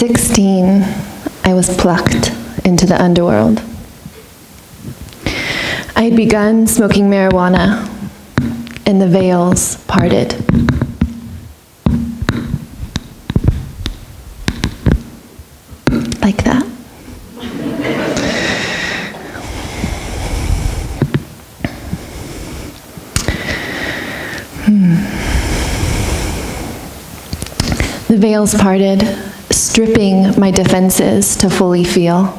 16, I was plucked into the underworld. I had begun smoking marijuana, and the veils parted. Like that. The veils parted, stripping my defenses to fully feel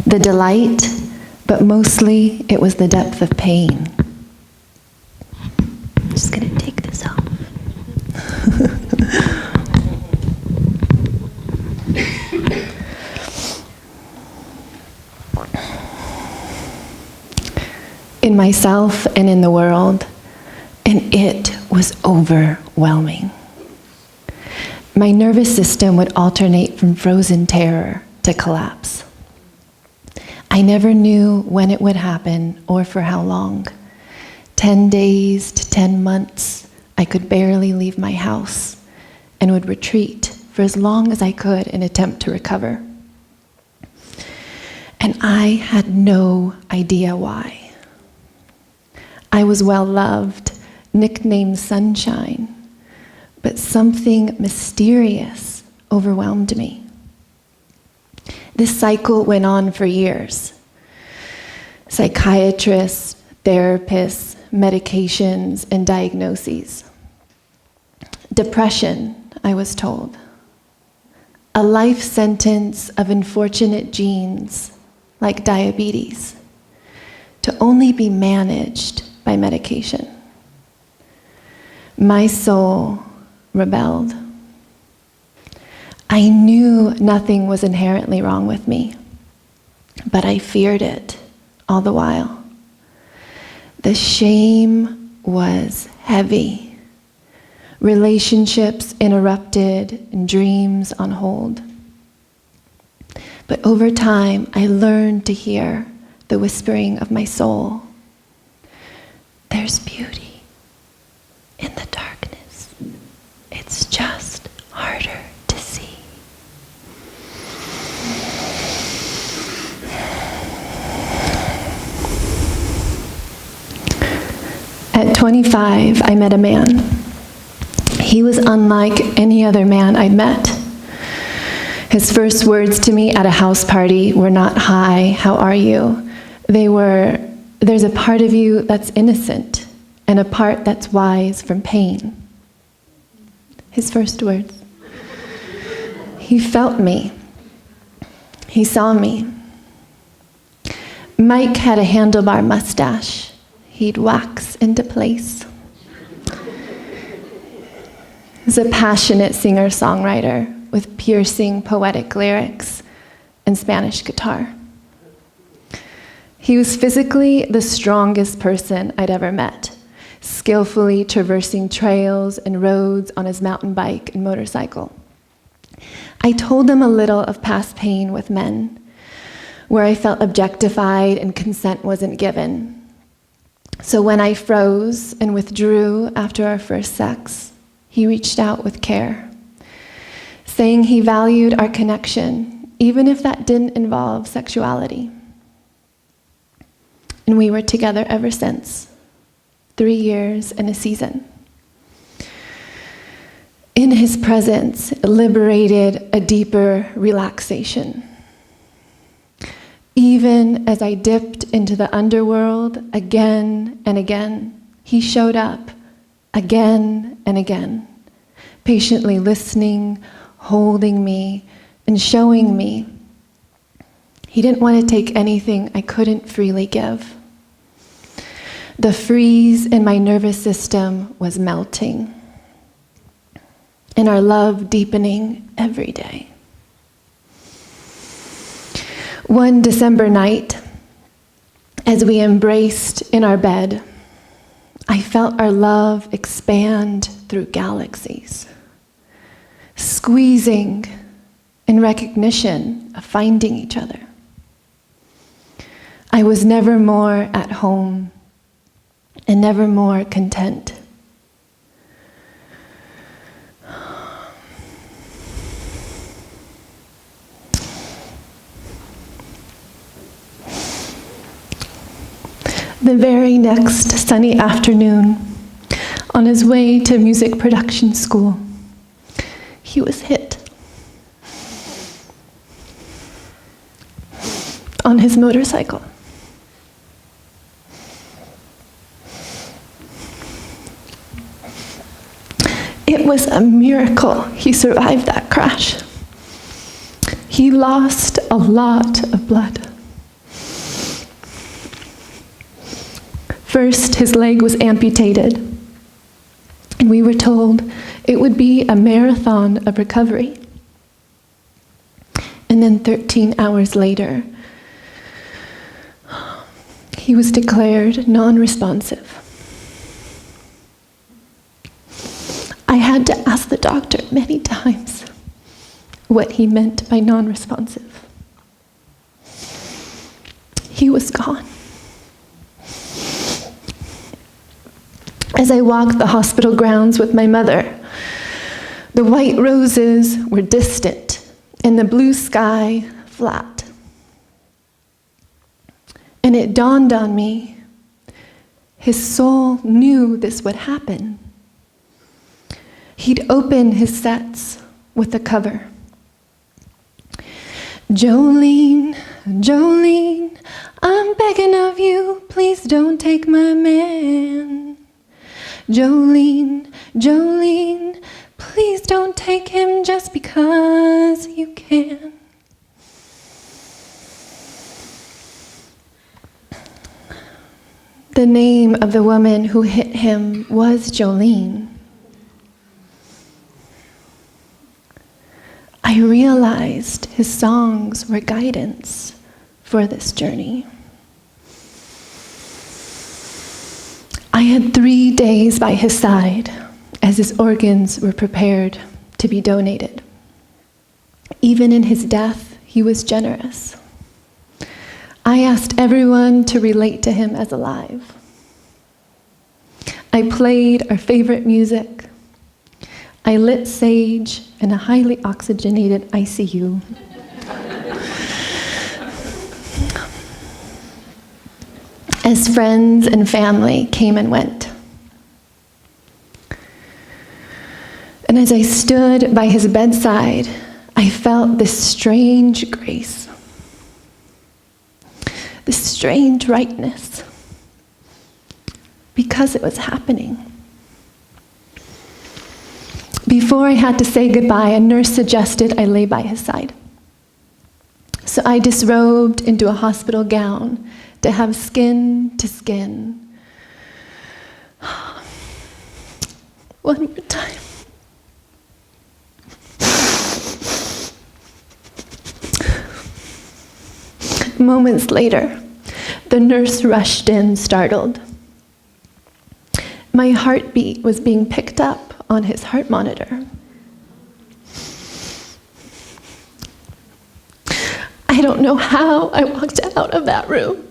the delight, but mostly it was the depth of pain. I'm just gonna take this off. In myself and in the world, and it was overwhelming. My nervous system would alternate from frozen terror to collapse. I never knew when it would happen or for how long. 10 days to 10 months, I could barely leave my house and would retreat for as long as I could in attempt to recover. And I had no idea why. I was well loved, nicknamed Sunshine, but something mysterious overwhelmed me. This cycle went on for years. Psychiatrists, therapists, medications, and diagnoses. Depression, I was told. A life sentence of unfortunate genes, like diabetes, to only be managed by medication. My soul rebelled. I knew nothing was inherently wrong with me, but I feared it all the while. The shame was heavy. Relationships interrupted and dreams on hold. But over time, I learned to hear the whispering of my soul. There's beauty in the darkness. It's just harder to see. At 25, I met a man. He was unlike any other man I'd met. His first words to me at a house party were not, "Hi, how are you?" They were, "There's a part of you that's innocent and a part that's wise from pain." His first words. He felt me. He saw me. Mike had a handlebar mustache he'd wax into place. He's a passionate singer-songwriter with piercing poetic lyrics and Spanish guitar. He was physically the strongest person I'd ever met, skillfully traversing trails and roads on his mountain bike and motorcycle. I told him a little of past pain with men, where I felt objectified and consent wasn't given. So when I froze and withdrew after our first sex, he reached out with care, saying he valued our connection, even if that didn't involve sexuality. And we were together ever since, 3 years and a season. In his presence, it liberated a deeper relaxation. Even as I dipped into the underworld again and again, he showed up again and again, patiently listening, holding me, and showing me he didn't want to take anything I couldn't freely give. The freeze in my nervous system was melting, and our love deepening every day. One December night, as we embraced in our bed, I felt our love expand through galaxies, squeezing in recognition of finding each other. I was never more at home and never more content. The very next sunny afternoon, on his way to music production school, he was hit on his motorcycle. It was a miracle he survived that crash. He lost a lot of blood. First, his leg was amputated, and we were told it would be a marathon of recovery. And then 13 hours later, he was declared non-responsive. I had to ask the doctor many times what he meant by non-responsive. He was gone. As I walked the hospital grounds with my mother, the white roses were distant and the blue sky flat. And it dawned on me, his soul knew this would happen. He'd open his sets with a cover. Jolene, Jolene, I'm begging of you, please don't take my man. Jolene, Jolene, please don't take him just because you can. The name of the woman who hit him was Jolene. I realized his songs were guidance for this journey. I had 3 days by his side as his organs were prepared to be donated. Even in his death, he was generous. I asked everyone to relate to him as alive. I played our favorite music. I lit sage in a highly oxygenated ICU. As friends and family came and went. And as I stood by his bedside, I felt this strange grace, this strange rightness, because it was happening. Before I had to say goodbye, a nurse suggested I lay by his side. So I disrobed into a hospital gown to have skin to skin. One more time. Moments later, the nurse rushed in, startled. My heartbeat was being picked up on his heart monitor. I don't know how I walked out of that room.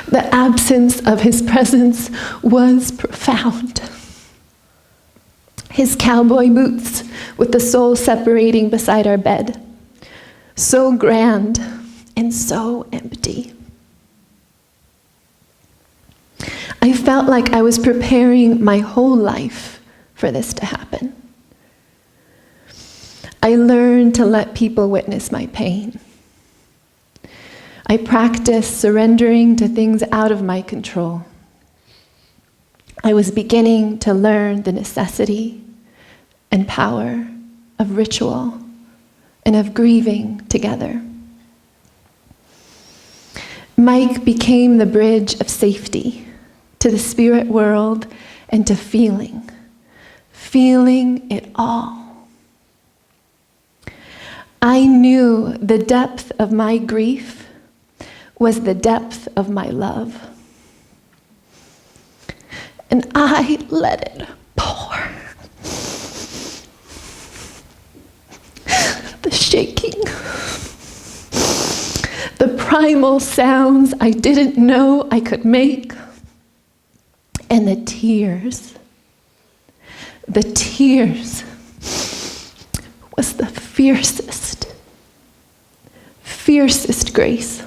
The absence of his presence was profound. His cowboy boots with the sole separating beside our bed. So grand and so empty. I felt like I was preparing my whole life for this to happen. I learned to let people witness my pain. I practiced surrendering to things out of my control. I was beginning to learn the necessity and power of ritual and of grieving together. Mike became the bridge of safety to the spirit world and to feeling it all. I knew the depth of my grief was the depth of my love. And I let it pour. The shaking, the primal sounds I didn't know I could make, and the tears. The tears was the fiercest fiercest grace.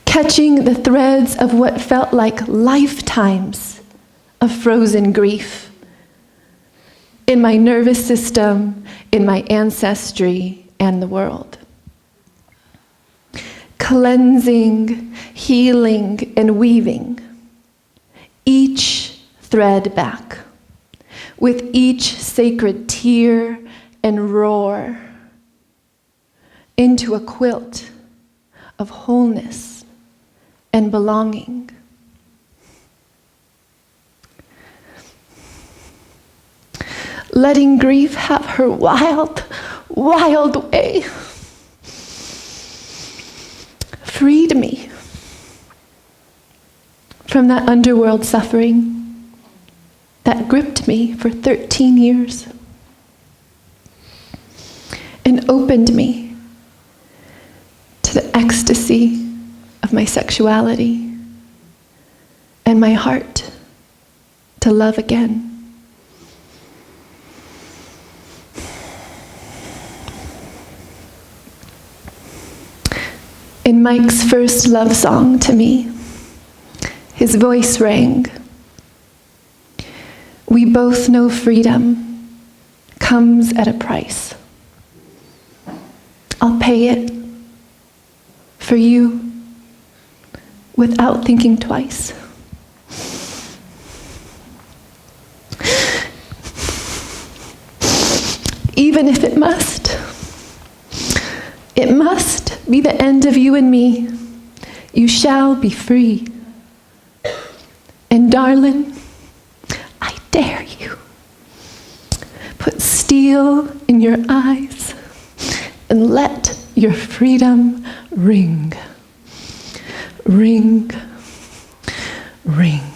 Catching the threads of what felt like lifetimes of frozen grief in my nervous system, in my ancestry, and the world. Cleansing, healing, and weaving each thread back with each sacred tear and roar into a quilt of wholeness and belonging. Letting grief have her wild, wild way freed me from that underworld suffering that gripped me for 13 years and opened me to the ecstasy of my sexuality and my heart to love again. In Mike's first love song to me, his voice rang. We both know freedom comes at a price. I'll pay it for you without thinking twice. Even if it must be the end of you and me. You shall be free. And darling, I dare you. Put steel in your eyes and let your freedom ring. Ring, ring.